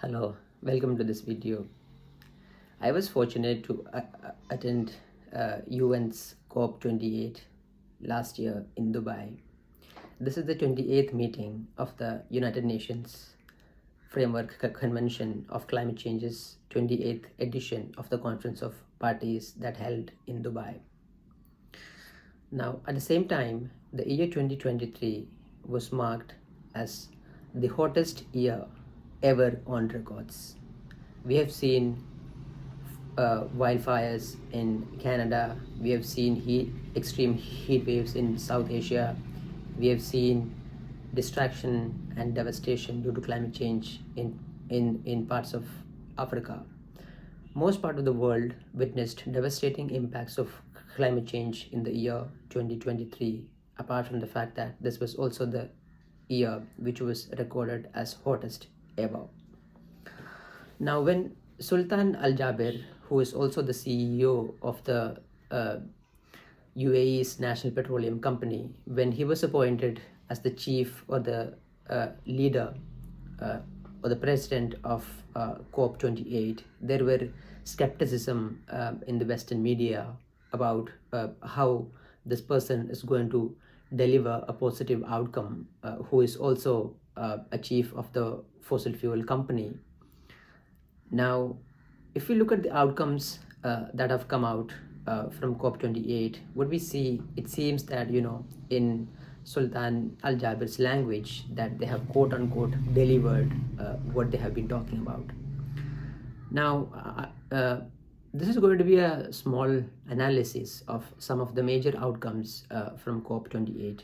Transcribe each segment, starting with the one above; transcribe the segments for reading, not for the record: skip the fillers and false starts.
Hello, welcome to this video. I was fortunate to attend UN's COP28 last year in Dubai. This is the 28th meeting of the United Nations Framework Convention of Climate Change's 28th edition of the Conference of Parties that held in Dubai. Now, at the same time, the year 2023 was marked as the hottest year ever on records. We have seen wildfires in Canada. We have seen extreme heat waves in South Asia. We have seen destruction and devastation due to climate change in parts of Africa. Most part of the world witnessed devastating impacts of climate change in the year 2023, apart from the fact that this was also the year which was recorded as hottest ever. Now, when Sultan Al Jaber, who is also the CEO of the UAE's National Petroleum Company, when he was appointed as the chief or the leader or the president of COP28, there were skepticism in the Western media about how this person is going to deliver a positive outcome, who is also a chief of the fossil fuel company. Now, if we look at the outcomes that have come out from COP28, what we see, it seems that, in Sultan Al Jaber's language, that they have quote unquote delivered what they have been talking about. Now, this is going to be a small analysis of some of the major outcomes from COP28.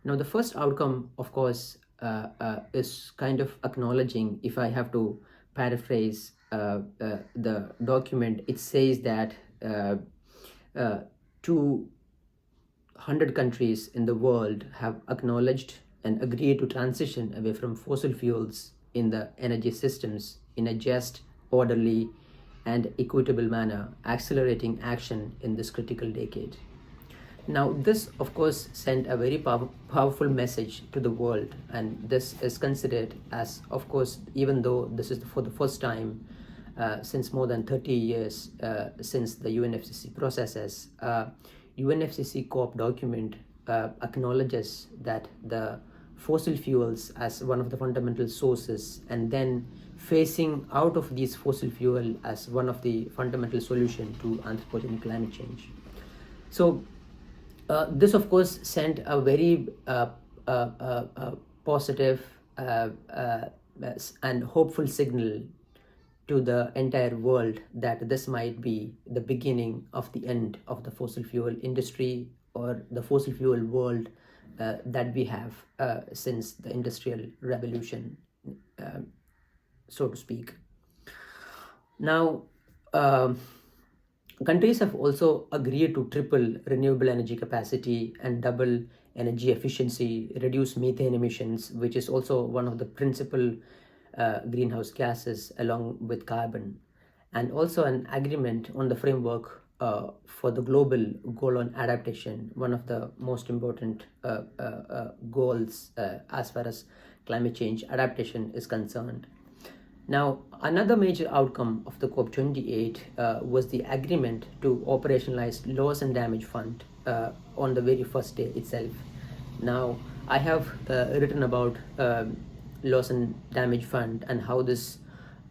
Now, the first outcome, of course, is kind of acknowledging, if I have to paraphrase the document, it says that 200 countries in the world have acknowledged and agreed to transition away from fossil fuels in the energy systems in a just, orderly, and equitable manner, accelerating action in this critical decade. Now, this, of course, sent a very powerful message to the world, and this is considered as, of course, even though this is for the first time since more than 30 years since the UNFCCC processes, UNFCCC COP document acknowledges that the fossil fuels as one of the fundamental sources, and then phasing out of these fossil fuel as one of the fundamental solution to anthropogenic climate change. So this, of course, sent a very positive and hopeful signal to the entire world that this might be the beginning of the end of the fossil fuel industry or the fossil fuel world that we have since the Industrial Revolution, so to speak. Now, countries have also agreed to triple renewable energy capacity and double energy efficiency, reduce methane emissions, which is also one of the principal greenhouse gases along with carbon, and also an agreement on the framework for the global goal on adaptation, one of the most important goals as far as climate change adaptation is concerned. Now, another major outcome of the COP28 was the agreement to operationalize loss and damage fund on the very first day itself. Now, I have written about loss and damage fund and how this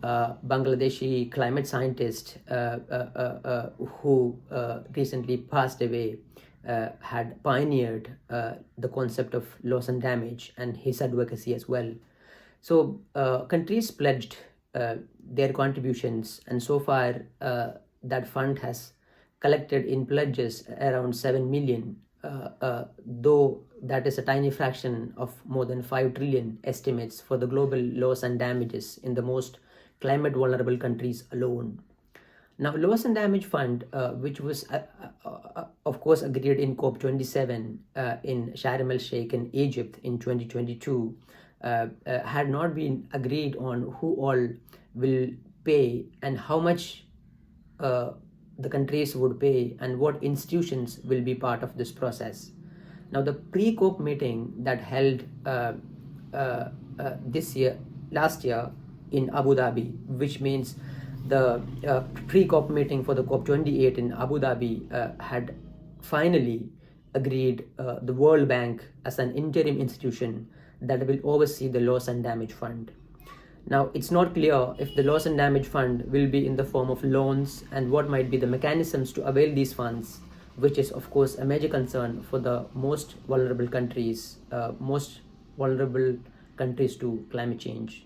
Bangladeshi climate scientist who recently passed away had pioneered the concept of loss and damage, and his advocacy as well. So countries pledged their contributions, and so far that fund has collected in pledges around 7 million, though that is a tiny fraction of more than 5 trillion estimates for the global loss and damages in the most climate vulnerable countries alone. Now, loss and damage fund, which was of course agreed in COP27 in Sharm el Sheikh in Egypt in 2022, had not been agreed on who all will pay and how much the countries would pay and what institutions will be part of this process. Now, the pre-COP meeting that held last year in Abu Dhabi, which means the pre-COP meeting for the COP28 in Abu Dhabi had finally agreed the World Bank as an interim institution that will oversee the loss and damage fund. Now, it's not clear if the loss and damage fund will be in the form of loans and what might be the mechanisms to avail these funds, which is, of course, a major concern for the most vulnerable countries to climate change.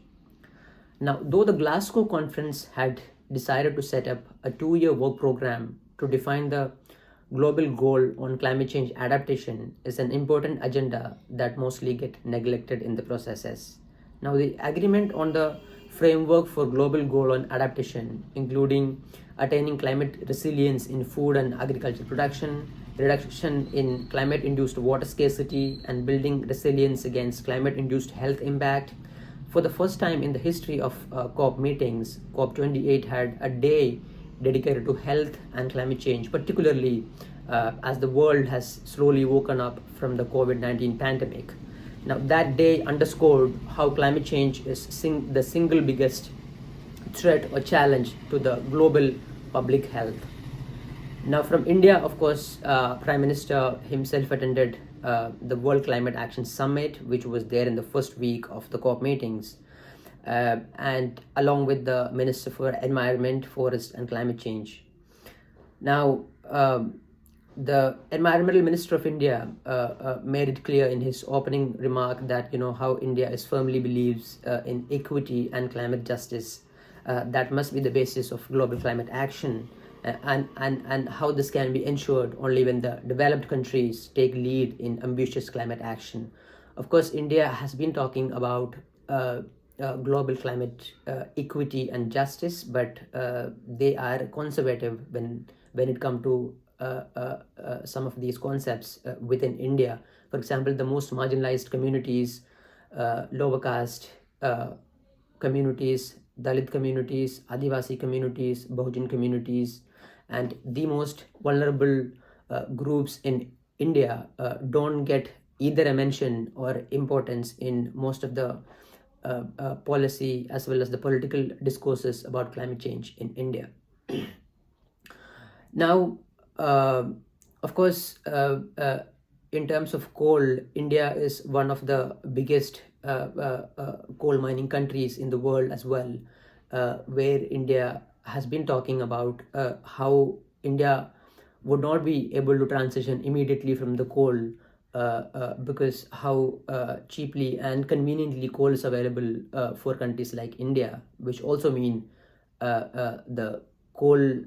Now, though the Glasgow conference had decided to set up a 2-year work program to define the global goal on climate change adaptation is an important agenda that mostly get neglected in the processes. Now, the agreement on the framework for global goal on adaptation, including attaining climate resilience in food and agriculture production, reduction in climate-induced water scarcity, and building resilience against climate-induced health impact. For the first time in the history of COP meetings, COP28 had a day dedicated to health and climate change, particularly as the world has slowly woken up from the COVID-19 pandemic. Now, that day underscored how climate change is the single biggest threat or challenge to the global public health. Now, from India, of course, Prime Minister himself attended the World Climate Action Summit, which was there in the first week of the COP meetings, and along with the Minister for Environment, Forest and Climate Change. Now, the Environmental Minister of India made it clear in his opening remark that, how India is firmly believes in equity and climate justice. That must be the basis of global climate action, and how this can be ensured only when the developed countries take lead in ambitious climate action. Of course, India has been talking about global climate equity and justice, but they are conservative when it comes to some of these concepts within India. For example, the most marginalized communities, lower caste communities, Dalit communities, Adivasi communities, Bahujan communities, and the most vulnerable groups in India don't get either a mention or importance in most of the policy as well as the political discourses about climate change in India. Now, of course, in terms of coal, India is one of the biggest coal mining countries in the world as well, where India has been talking about how India would not be able to transition immediately from the coal because how cheaply and conveniently coal is available for countries like India, which also mean the coal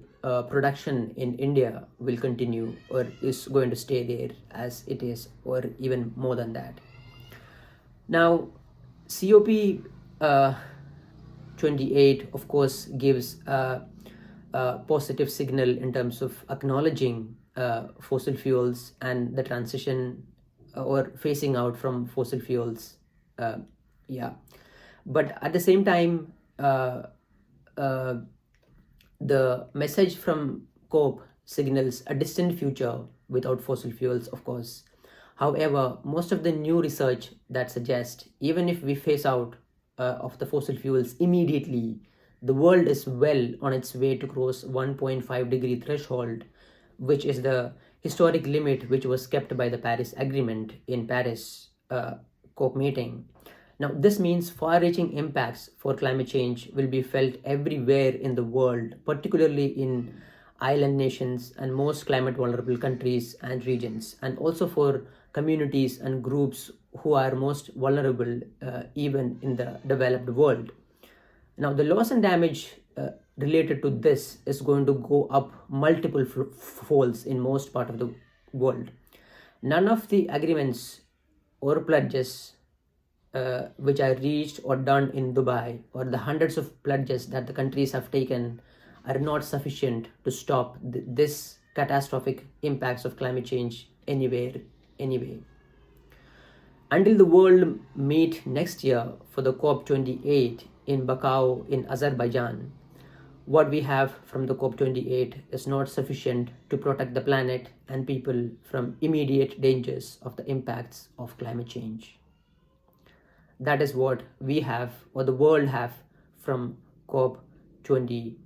production in India will continue or is going to stay there as it is, or even more than that. Now, COP 28, of course, gives a positive signal in terms of acknowledging fossil fuels and the transition or phasing out from fossil fuels. But at the same time, the message from COP signals a distant future without fossil fuels, of course. However, most of the new research that suggests even if we phase out of the fossil fuels immediately, the world is well on its way to cross 1.5 degree threshold, which is the historic limit which was kept by the Paris Agreement in Paris COP meeting. Now, this means far-reaching impacts for climate change will be felt everywhere in the world, particularly in island nations and most climate vulnerable countries and regions, and also for communities and groups who are most vulnerable even in the developed world. Now, the loss and damage related to this is going to go up multiple folds in most part of the world. None of the agreements or pledges which are reached or done in Dubai, or the hundreds of pledges that the countries have taken, are not sufficient to stop this catastrophic impacts of climate change anyway. Until the world meet next year for the COP28 in Baku in Azerbaijan, what we have from the COP28 is not sufficient to protect the planet and people from immediate dangers of the impacts of climate change. That is what we have, or the world have, from COP28.